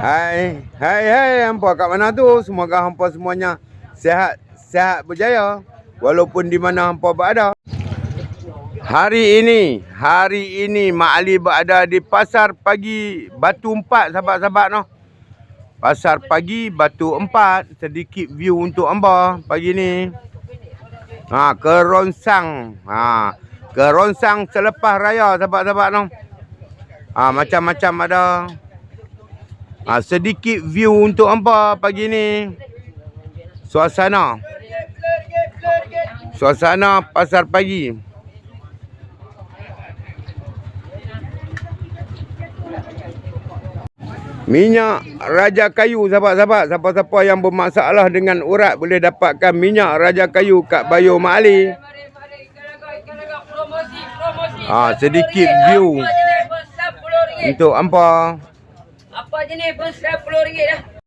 Hai, hampa kat mana tu? Semoga hampa semuanya sihat berjaya walaupun di mana hampa berada. Hari ini Mak Ali berada di Pasar Pagi Batu 4, sahabat-sahabat noh. Pasar Pagi Batu 4, sedikit view untuk hamba pagi ni. Kerongsang. Kerongsang selepas raya, sahabat-sahabat noh. Macam-macam ada. Sedikit view untuk hamba pagi ni. Suasana pasar pagi. Minyak Raja Kayu, sahabat-sahabat. Siapa-siapa yang bermasalah dengan urat boleh dapatkan minyak Raja Kayu kat Bayur Mak Ali. Sedikit view untuk hangpa. Apa jenis pun RM10 dah.